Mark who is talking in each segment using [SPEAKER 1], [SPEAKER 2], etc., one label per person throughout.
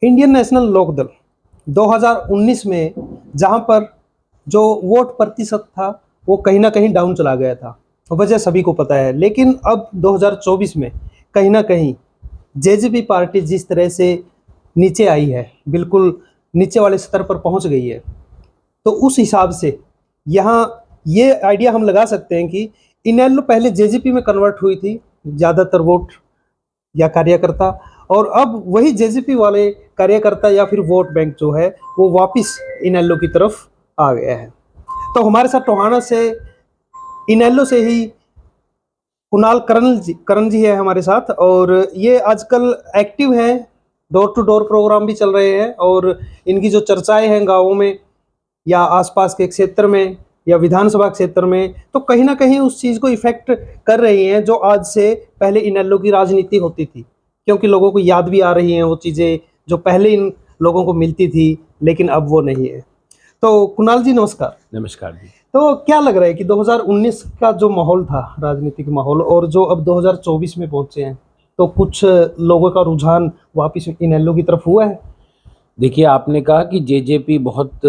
[SPEAKER 1] Indian national Lokdal 2019 में जहां पर जो वोट प्रतिशत था वो कहीं ना कहीं डाउन चला गया था, वजह सभी को पता है। लेकिन अब 2024 में कहीं ना कहीं जेजेपी पार्टी जिस तरह से नीचे आई है, बिल्कुल नीचे वाले स्तर पर पहुंच गई है, तो उस हिसाब से यहाँ ये आइडिया हम लगा सकते हैं कि इनेलो पहले जेजेपी में कन्वर्ट हुई थी ज़्यादातर वोट या कार्यकर्ता, और अब वही जेजेपी वाले कार्यकर्ता या फिर वोट बैंक जो है वो वापस इनेलो की तरफ आ गया है। तो हमारे साथ टोहाना से इनेलो से ही कुणाल करण जी है हमारे साथ, और ये आजकल एक्टिव हैं, डोर टू डोर प्रोग्राम भी चल रहे हैं, और इनकी जो चर्चाएं हैं गाँवों में या आसपास के क्षेत्र में या विधानसभा क्षेत्र में, तो कहीं ना कहीं उस चीज़ को इफेक्ट कर रही हैं जो आज से पहले इनेलो की राजनीति होती थी, क्योंकि लोगों को याद भी आ रही हैं वो चीज़ें जो पहले इन लोगों को मिलती थी लेकिन अब वो नहीं है। तो कुणाल जी नमस्कार।
[SPEAKER 2] नमस्कार जी।
[SPEAKER 1] तो क्या लग रहा है कि 2019 का जो माहौल था, राजनीतिक माहौल, और जो अब 2024 में पहुंचे हैं, तो कुछ लोगों का रुझान वापस इनेलो की तरफ हुआ है?
[SPEAKER 2] देखिए, आपने कहा कि जेजेपी बहुत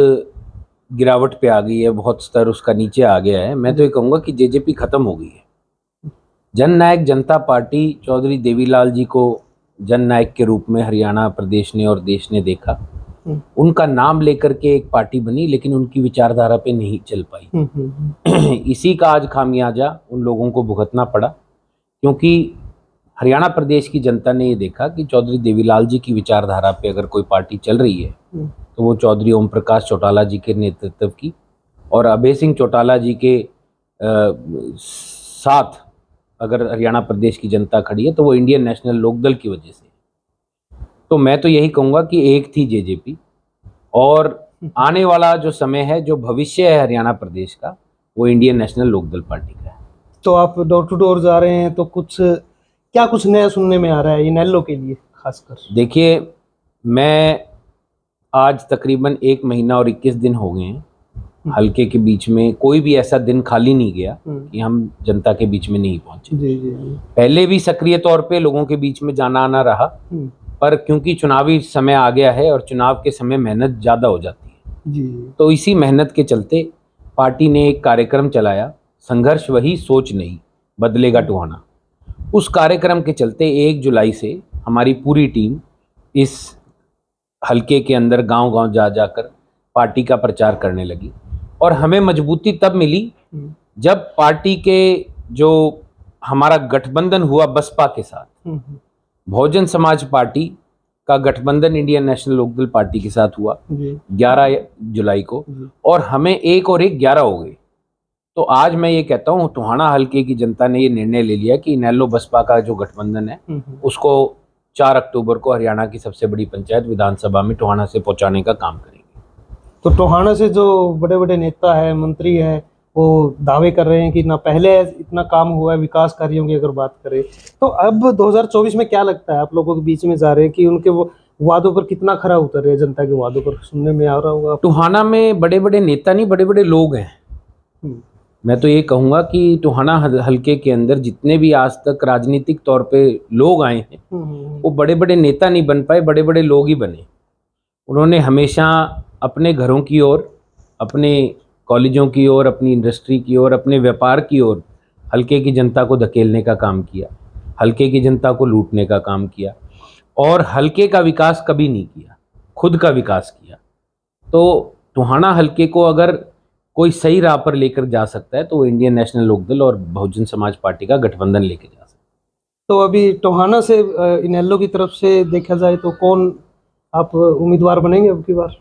[SPEAKER 2] गिरावट पे आ गई है, बहुत स्तर उसका नीचे आ गया है। मैं तो ये कहूँगा कि जेजेपी खत्म हो गई है। जननायक जनता पार्टी चौधरी देवीलाल जी को जननायक के रूप में हरियाणा प्रदेश ने और देश ने देखा। उनका नाम लेकर के एक पार्टी बनी, लेकिन उनकी विचारधारा पे नहीं चल पाई। इसी का आज खामियाजा उन लोगों को भुगतना पड़ा, क्योंकि हरियाणा प्रदेश की जनता ने ये देखा कि चौधरी देवीलाल जी की विचारधारा पे अगर कोई पार्टी चल रही है तो वो चौधरी ओम प्रकाश चौटाला जी के नेतृत्व की, और अभय सिंह चौटाला जी के साथ अगर हरियाणा प्रदेश की जनता खड़ी है तो वो इंडियन नेशनल लोकदल की वजह से। तो मैं तो यही कहूँगा कि एक थी जेजेपी, और आने वाला जो समय है, जो भविष्य है हरियाणा प्रदेश का, वो इंडियन नेशनल लोकदल पार्टी का है।
[SPEAKER 1] तो आप डोर टू डोर जा रहे हैं, तो कुछ नया सुनने में आ रहा है इनेलो के लिए खासकर?
[SPEAKER 2] देखिए, मैं आज तकरीबन 1 महीना और 21 दिन हो गए हैं हल्के के बीच में, कोई भी ऐसा दिन खाली नहीं गया कि हम जनता के बीच में नहीं पहुंचे।
[SPEAKER 1] जी।
[SPEAKER 2] पहले भी सक्रिय तौर पे लोगों के बीच में जाना आना रहा, पर क्योंकि चुनावी समय आ गया है और चुनाव के समय मेहनत ज़्यादा हो जाती है
[SPEAKER 1] जी,
[SPEAKER 2] तो इसी मेहनत के चलते पार्टी ने एक कार्यक्रम चलाया, संघर्ष वही सोच नहीं बदलेगा टोहाना। उस कार्यक्रम के चलते 1 जुलाई से हमारी पूरी टीम इस हल्के के अंदर गांव-गांव जा जाकर पार्टी का प्रचार करने लगी, और हमें मजबूती तब मिली जब पार्टी के जो हमारा गठबंधन हुआ बसपा के साथ, बहुजन समाज पार्टी का गठबंधन इंडियन नेशनल लोकदल पार्टी के साथ हुआ 11 जुलाई को, और हमें 1 और 1 11 हो गए। तो आज मैं ये कहता हूँ, टोहाना हल्के की जनता ने ये निर्णय ले लिया कि इनेलो बसपा का जो गठबंधन है उसको 4 अक्टूबर को हरियाणा की सबसे बड़ी पंचायत विधानसभा में टोहाना से पहुंचाने का काम करेंगे।
[SPEAKER 1] तो टोहाना से जो बड़े बड़े नेता है, मंत्री है, वो दावे कर रहे हैं कि ना पहले इतना काम हुआ है विकास कार्यों की अगर बात करें, तो अब 2024 में क्या लगता है, आप लोगों के बीच में जा रहे हैं कि उनके वो वादों पर कितना खरा उतर रहे हैं? जनता के वादों पर सुनने में आ रहा होगा।
[SPEAKER 2] टोहाना में बड़े बड़े नेता नहीं, बड़े बड़े लोग हैं। मैं तो ये कहूँगा कि टोहाना हल्के के अंदर जितने भी आज तक राजनीतिक तौर पे लोग आए हैं वो बड़े बड़े नेता नहीं बन पाए, बड़े बड़े लोग ही बने। उन्होंने हमेशा अपने घरों की ओर, अपने कॉलेजों की ओर, अपनी इंडस्ट्री की ओर, अपने व्यापार की ओर हल्के की जनता को धकेलने का काम किया, हल्के की जनता को लूटने का काम किया, और हल्के का विकास कभी नहीं किया, खुद का विकास किया। तो टोहाना हल्के को अगर कोई सही राह पर लेकर जा सकता है तो वो इंडियन नेशनल लोकदल और बहुजन समाज पार्टी का गठबंधन लेकर जा सकता है।
[SPEAKER 1] तो अभी टोहाना से इनेलो की तरफ से देखा जाए तो कौन आप उम्मीदवार बनेंगे अब की बार?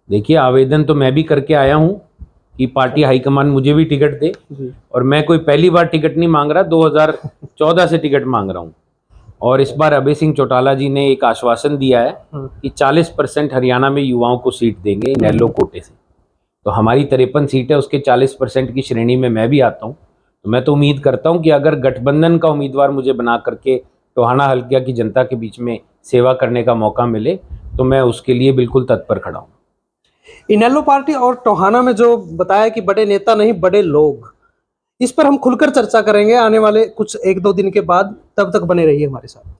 [SPEAKER 2] देखिए, आवेदन तो मैं भी करके आया हूँ कि पार्टी हाईकमान मुझे भी टिकट दे, और मैं कोई पहली बार टिकट नहीं मांग रहा, 2014 से टिकट मांग रहा हूँ। और इस बार अभय सिंह चौटाला जी ने एक आश्वासन दिया है कि 40% हरियाणा में युवाओं को सीट देंगे इनेलो कोटे से। तो हमारी 53 सीट है, उसके 40% की श्रेणी में मैं भी आता हूँ। तो मैं तो उम्मीद करता हूँ कि अगर गठबंधन का उम्मीदवार मुझे बना करके टोहाना हल्के की जनता के बीच में सेवा करने का मौका मिले तो मैं उसके लिए बिल्कुल तत्पर खड़ा हूँ।
[SPEAKER 1] इनेलो पार्टी और टोहाना में जो बताया कि बड़े नेता नहीं बड़े लोग, इस पर हम खुलकर चर्चा करेंगे आने वाले कुछ 1-2 दिन के बाद। तब तक बने रहिए हमारे साथ।